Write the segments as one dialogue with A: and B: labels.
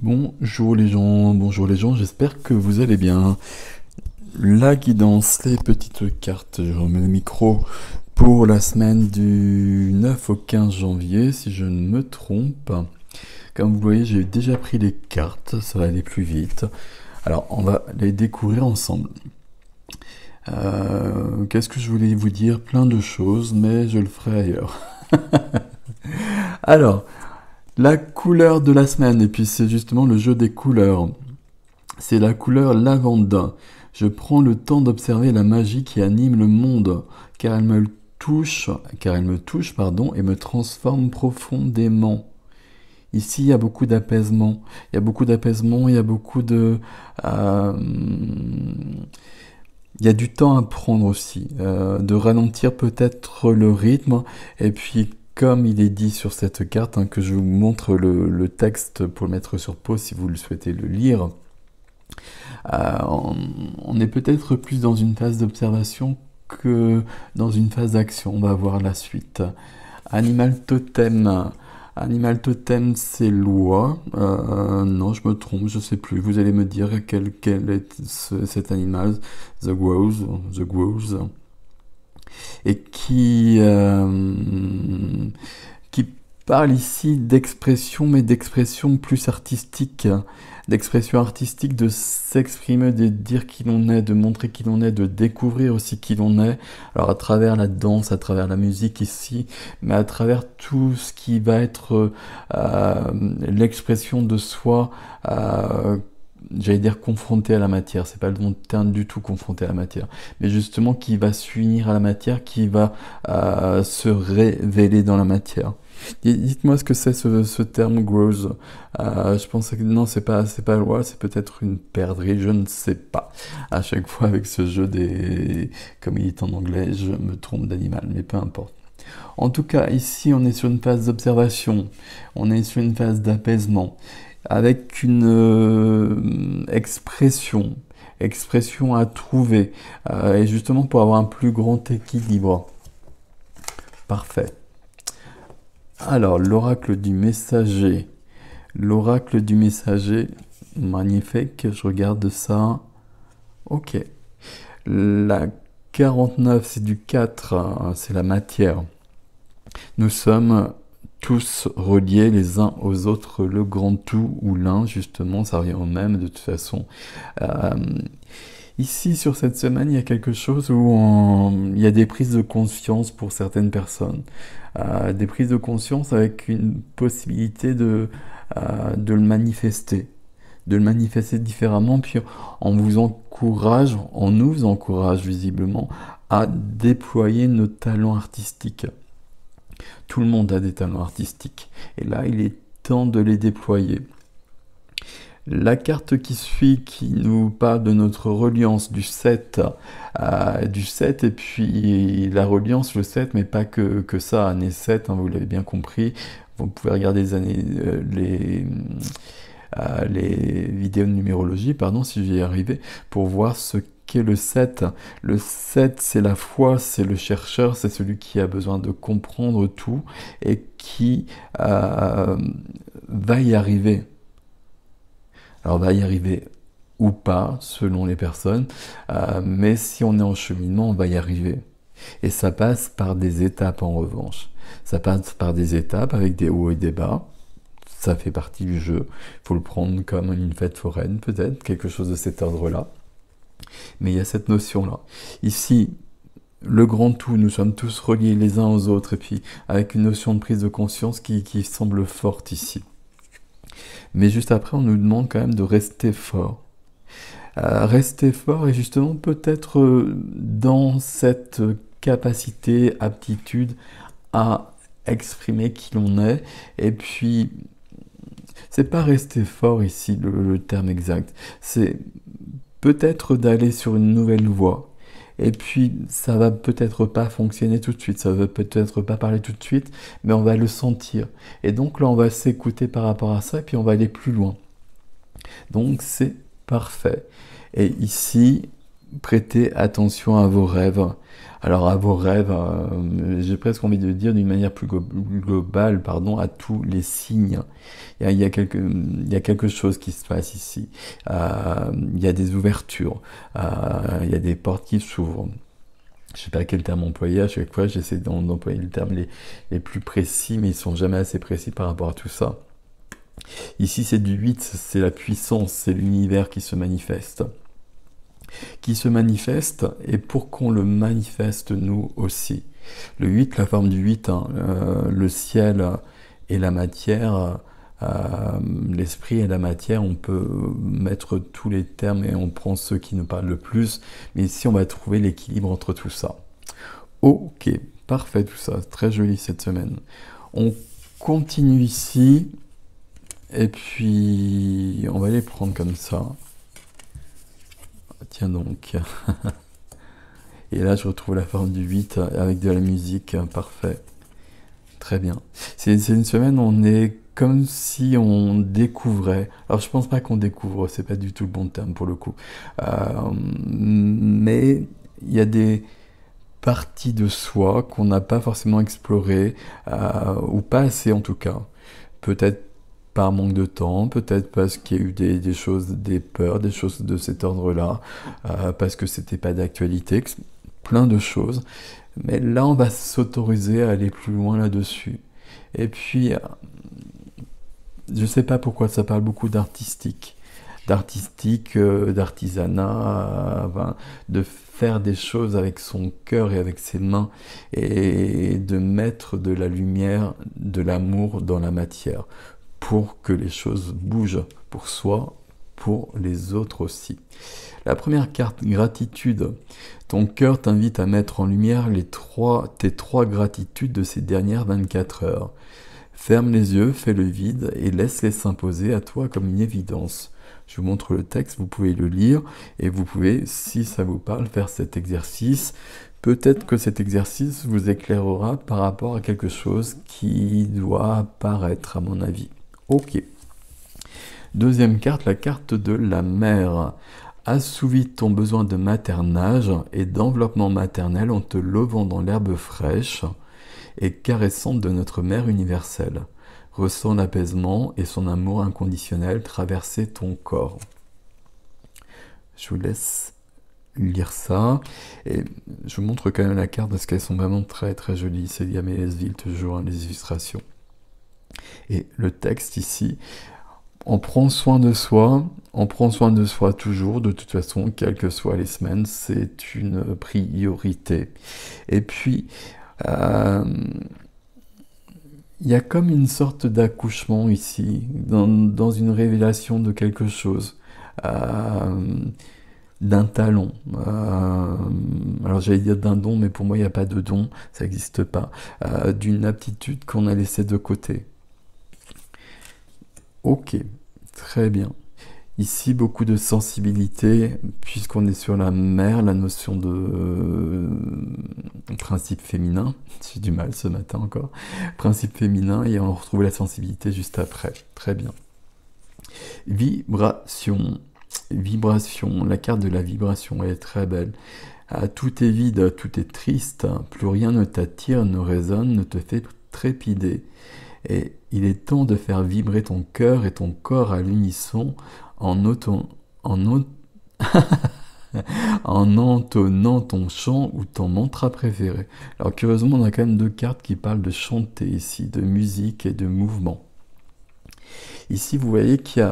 A: Bonjour les gens, j'espère que vous allez bien. La guidance, les petites cartes, je remets le micro pour la semaine du 9 au 15 janvier, si je ne me trompe. Comme vous voyez, j'ai déjà pris les cartes, ça va aller plus vite. Alors, on va les découvrir ensemble. Qu'est-ce que je voulais vous dire? Plein de choses, mais je le ferai ailleurs. Alors, la couleur de la semaine, et puis c'est justement le jeu des couleurs. C'est la couleur lavanda. Je prends le temps d'observer la magie qui anime le monde, car elle me touche, pardon, et me transforme profondément. Ici, il y a beaucoup d'apaisement. Il y a beaucoup d'apaisement, il y a beaucoup de... euh, il y a du temps à prendre aussi, de ralentir peut-être le rythme, et puis comme il est dit sur cette carte, hein, que je vous montre le texte pour le mettre sur pause si vous le souhaitez le lire, on est peut-être plus dans une phase d'observation que dans une phase d'action. On va voir la suite. Animal totem. Animal totem, c'est l'oie. Non, je me trompe, je sais plus. Vous allez me dire quel est cet animal, the grouse, et qui parle ici d'expression, mais d'expression plus artistique, d'expression artistique, de s'exprimer, de dire qui l'on est, de montrer qui l'on est, de découvrir aussi qui l'on est. Alors à travers la danse, à travers la musique ici, mais à travers tout ce qui va être l'expression de soi, j'allais dire confronté à la matière, c'est pas le bon terme du tout, confronté à la matière, mais justement qui va s'unir à la matière, qui va se révéler dans la matière. Dites-moi ce que c'est ce terme grows. Je pensais que non, c'est pas loi, c'est peut-être une perdrix, je ne sais pas. À chaque fois avec ce jeu des, comme il est en anglais, je me trompe d'animal, mais peu importe. En tout cas, ici, on est sur une phase d'observation, on est sur une phase d'apaisement, avec une expression à trouver, et justement pour avoir un plus grand équilibre. Parfait. Alors, l'oracle du messager. L'oracle du messager, magnifique, je regarde ça. Ok. La 49, c'est du 4, c'est la matière. Nous sommes tous reliés les uns aux autres, le grand tout ou l'un, justement, ça revient au même de toute façon. Ici, sur cette semaine, il y a quelque chose où il y a des prises de conscience pour certaines personnes. Des prises de conscience avec une possibilité de le manifester. De le manifester différemment, puis on nous encourage visiblement à déployer nos talents artistiques. Tout le monde a des talents artistiques. Et là, il est temps de les déployer. La carte qui suit, qui nous parle de notre reliance du 7, et puis la reliance, le 7, mais pas que ça, année 7, hein, vous l'avez bien compris. Vous pouvez regarder les vidéos de numérologie, pardon, si j'y ai arrivé, pour voir ce qu'est le 7. Le 7, c'est la foi, c'est le chercheur, c'est celui qui a besoin de comprendre tout et qui va y arriver. Alors on va y arriver ou pas, selon les personnes, mais si on est en cheminement, on va y arriver. Et ça passe par des étapes en revanche. Ça passe par des étapes avec des hauts et des bas. Ça fait partie du jeu. Il faut le prendre comme une fête foraine, peut-être, quelque chose de cet ordre-là. Mais il y a cette notion-là. Ici, le grand tout, nous sommes tous reliés les uns aux autres, et puis avec une notion de prise de conscience qui semble forte ici. Mais juste après, on nous demande quand même de rester fort. Rester fort et justement peut-être dans cette capacité, aptitude à exprimer qui l'on est. Et puis, c'est pas rester fort ici le terme exact. C'est peut-être d'aller sur une nouvelle voie. Et puis, ça va peut-être pas fonctionner tout de suite, ça va peut-être pas parler tout de suite, mais on va le sentir. Et donc là, on va s'écouter par rapport à ça, et puis on va aller plus loin. Donc, c'est parfait. Et ici, prêtez attention à vos rêves. Alors à vos rêves, j'ai presque envie de dire d'une manière plus globale, pardon, à tous les signes. Il y a quelque chose qui se passe ici. Il y a des ouvertures, il y a des portes qui s'ouvrent. Je sais pas quel terme employer, à chaque fois j'essaie d'employer le terme les plus précis, mais ils sont jamais assez précis par rapport à tout ça. Ici c'est du 8, c'est la puissance, c'est l'univers qui se manifeste. Et pour qu'on le manifeste nous aussi. Le 8, la forme du 8, hein, le ciel et la matière, l'esprit et la matière, on peut mettre tous les termes et on prend ceux qui nous parlent le plus, mais ici on va trouver l'équilibre entre tout ça. Ok, parfait tout ça, très joli cette semaine. On continue ici, et puis on va les prendre comme ça. Tiens donc. Et là, je retrouve la forme du 8 avec de la musique. Parfait. Très bien. C'est une semaine où on est comme si on découvrait. Alors, je pense pas qu'on découvre, c'est pas du tout le bon terme pour le coup. Mais il y a des parties de soi qu'on n'a pas forcément explorées, ou pas assez en tout cas. Peut-être par manque de temps, peut-être parce qu'il y a eu des choses, des peurs, des choses de cet ordre-là, parce que c'était pas d'actualité, plein de choses. Mais là, on va s'autoriser à aller plus loin là-dessus. Et puis, je sais pas pourquoi ça parle beaucoup d'artistique, d'artisanat, de faire des choses avec son cœur et avec ses mains, et de mettre de la lumière, de l'amour dans la matière, pour que les choses bougent pour soi, pour les autres aussi. La première carte, gratitude. Ton cœur t'invite à mettre en lumière tes trois gratitudes de ces dernières 24 heures. Ferme les yeux, fais le vide et laisse-les s'imposer à toi comme une évidence. Je vous montre le texte, vous pouvez le lire et vous pouvez, si ça vous parle, faire cet exercice. Peut-être que cet exercice vous éclairera par rapport à quelque chose qui doit apparaître, à mon avis. Ok. Deuxième carte, la carte de la mère. Assouvis ton besoin de maternage et d'enveloppement maternel en te levant dans l'herbe fraîche et caressante de notre mère universelle. Ressens l'apaisement et son amour inconditionnel traverser ton corps. Je vous laisse lire ça. Et je vous montre quand même la carte parce qu'elles sont vraiment très très jolies. C'est Diamélesville toujours, hein, les illustrations. Et le texte ici, on prend soin de soi toujours, de toute façon, quelles que soient les semaines, c'est une priorité. Et puis, il y a comme une sorte d'accouchement ici, dans une révélation de quelque chose, d'un talent. Alors j'allais dire d'un don, mais pour moi il n'y a pas de don, ça n'existe pas. D'une aptitude qu'on a laissée de côté. Ok, très bien. Ici, beaucoup de sensibilité, puisqu'on est sur la mer, la notion de principe féminin. J'ai du mal ce matin encore. Principe féminin, et on retrouve la sensibilité juste après. Très bien. Vibration. Vibration. La carte de la vibration, elle est très belle. Tout est vide, tout est triste. Plus rien ne t'attire, ne résonne, ne te fait trépider. Et il est temps de faire vibrer ton cœur et ton corps à l'unisson en entonnant ton chant ou ton mantra préféré. Alors curieusement, on a quand même deux cartes qui parlent de chanter ici, de musique et de mouvement. Ici, vous voyez qu'il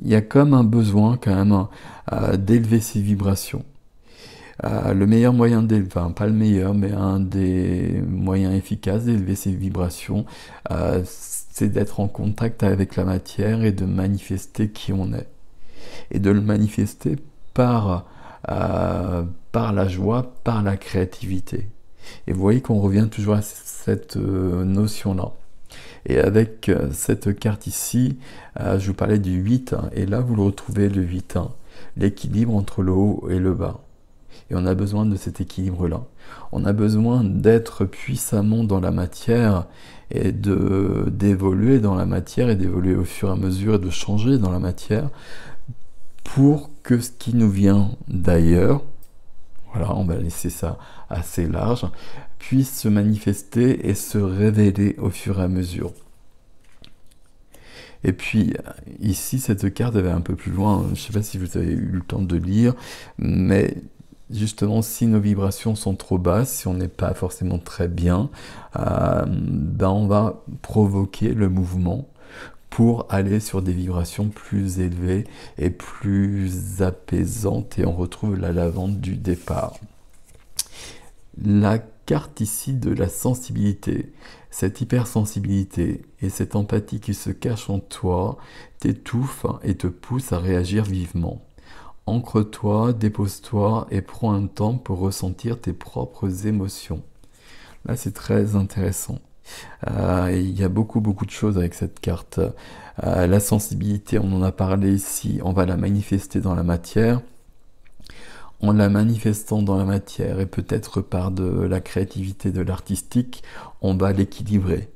A: y a comme un besoin quand même d'élever ses vibrations. Le meilleur moyen d'élever, enfin pas le meilleur, mais un des moyens efficaces d'élever ses vibrations, c'est d'être en contact avec la matière et de manifester qui on est. Et de le manifester par la joie, par la créativité. Et vous voyez qu'on revient toujours à cette notion-là. Et avec cette carte ici, je vous parlais du 8, hein, et là vous le retrouvez le 8, hein, l'équilibre entre le haut et le bas. Et on a besoin de cet équilibre-là. On a besoin d'être puissamment dans la matière et d'évoluer dans la matière et d'évoluer au fur et à mesure et de changer dans la matière pour que ce qui nous vient d'ailleurs, voilà, on va laisser ça assez large, puisse se manifester et se révéler au fur et à mesure. Et puis ici, cette carte, elle va un peu plus loin, je ne sais pas si vous avez eu le temps de lire, mais justement, si nos vibrations sont trop basses, si on n'est pas forcément très bien, ben on va provoquer le mouvement pour aller sur des vibrations plus élevées et plus apaisantes, et on retrouve la lavande du départ. La carte ici de la sensibilité, cette hypersensibilité et cette empathie qui se cache en toi t'étouffe et te pousse à réagir vivement. Ancre-toi, dépose-toi et prends un temps pour ressentir tes propres émotions. Là, c'est très intéressant. Il y a beaucoup de choses avec cette carte. La sensibilité, on en a parlé ici, on va la manifester dans la matière. En la manifestant dans la matière et peut-être par de la créativité, de l'artistique, on va l'équilibrer.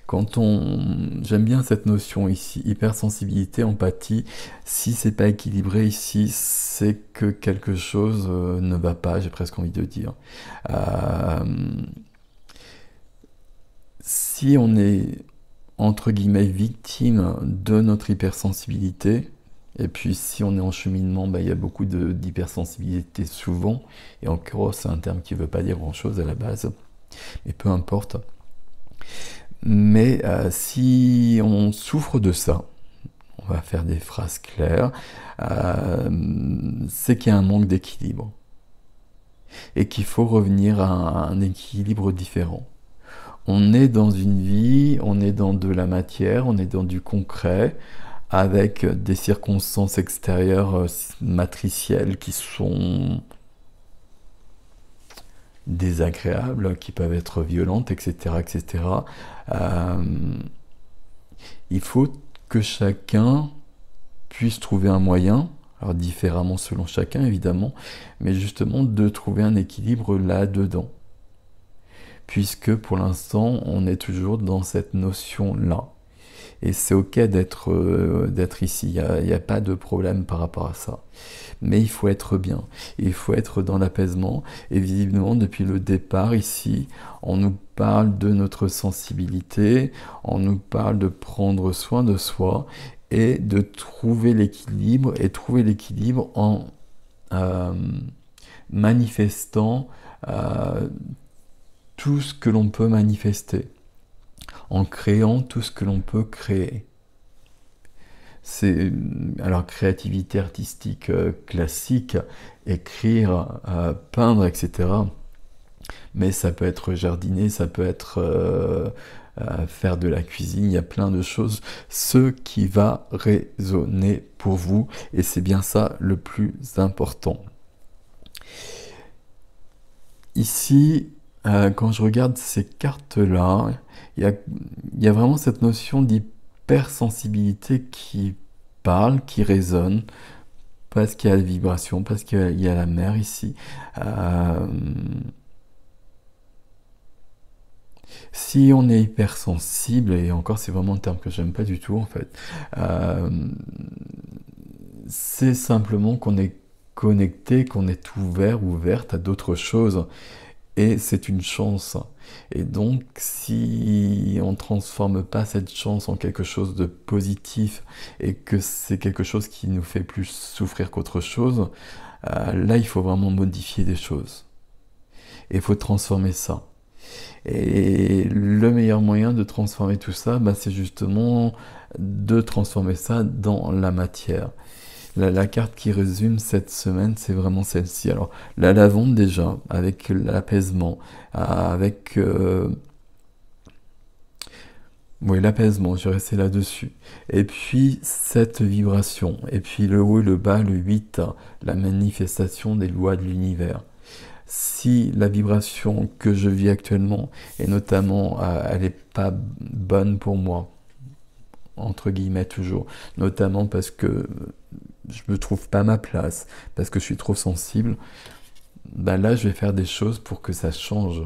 A: J'aime bien cette notion ici, hypersensibilité, empathie. Si c'est pas équilibré ici, c'est que quelque chose ne va pas, j'ai presque envie de dire. Si on est, entre guillemets, victime de notre hypersensibilité, et puis si on est en cheminement, il y a beaucoup d'hypersensibilité souvent, et encore c'est un terme qui ne veut pas dire grand-chose à la base, mais peu importe. Mais si on souffre de ça, on va faire des phrases claires, c'est qu'il y a un manque d'équilibre, et qu'il faut revenir à un équilibre différent. On est dans une vie, on est dans de la matière, on est dans du concret, avec des circonstances extérieures matricielles qui sont désagréables, qui peuvent être violentes, etc. etc. Il faut que chacun puisse trouver un moyen, alors différemment selon chacun évidemment, mais justement de trouver un équilibre là-dedans. Puisque pour l'instant, on est toujours dans cette notion-là. Et c'est ok d'être ici, il n'y a pas de problème par rapport à ça. Mais il faut être bien, il faut être dans l'apaisement. Et visiblement, depuis le départ ici, on nous parle de notre sensibilité, on nous parle de prendre soin de soi et de trouver l'équilibre, et trouver l'équilibre en manifestant tout ce que l'on peut manifester, en créant tout ce que l'on peut créer. C'est alors créativité artistique classique, écrire, peindre, etc. Mais ça peut être jardiner, ça peut être faire de la cuisine, il y a plein de choses. Ce qui va résonner pour vous, et c'est bien ça le plus important. Ici, quand je regarde ces cartes-là, il y a vraiment cette notion d'hypersensibilité qui parle, qui résonne, parce qu'il y a la vibration, parce qu'il y a la mer ici. Si on est hypersensible, et encore c'est vraiment un terme que j'aime pas du tout en fait, c'est simplement qu'on est connecté, qu'on est ouvert, ouverte à d'autres choses. Et c'est une chance. Et donc, si on ne transforme pas cette chance en quelque chose de positif, et que c'est quelque chose qui nous fait plus souffrir qu'autre chose, là, il faut vraiment modifier des choses. Et il faut transformer ça. Et le meilleur moyen de transformer tout ça, c'est justement de transformer ça dans la matière. La carte qui résume cette semaine, c'est vraiment celle-ci. Alors, la lavande déjà, avec l'apaisement, avec... oui, l'apaisement, je vais rester là-dessus. Et puis, cette vibration. Et puis, le haut et le bas, le 8, la manifestation des lois de l'univers. Si la vibration que je vis actuellement, et notamment, elle n'est pas bonne pour moi, entre guillemets toujours, notamment parce que je me trouve pas à ma place, parce que je suis trop sensible, là je vais faire des choses pour que ça change.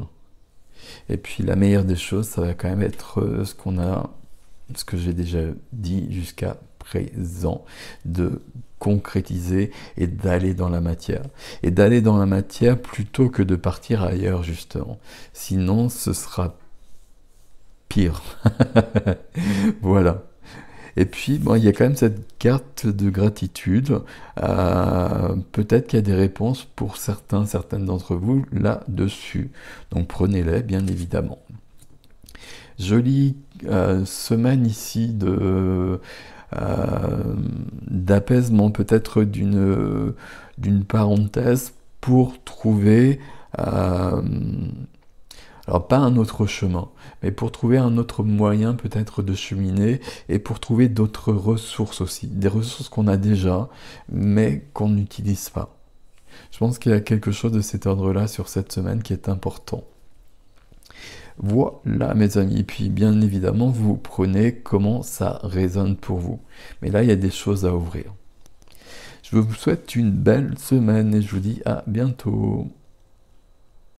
A: Et puis la meilleure des choses, ça va quand même être ce que j'ai déjà dit jusqu'à présent, de concrétiser et d'aller dans la matière. Et d'aller dans la matière plutôt que de partir ailleurs, justement. Sinon, ce sera pire. Voilà. Et puis, bon, il y a quand même cette carte de gratitude. Peut-être qu'il y a des réponses pour certaines d'entre vous là-dessus. Donc prenez-les, bien évidemment. Jolie semaine ici d'apaisement, peut-être d'une parenthèse pour trouver, alors pas un autre chemin, mais pour trouver un autre moyen peut-être de cheminer et pour trouver d'autres ressources aussi, des ressources qu'on a déjà, mais qu'on n'utilise pas. Je pense qu'il y a quelque chose de cet ordre-là sur cette semaine qui est important. Voilà mes amis, et puis bien évidemment vous prenez comment ça résonne pour vous. Mais là il y a des choses à ouvrir. Je vous souhaite une belle semaine et je vous dis à bientôt.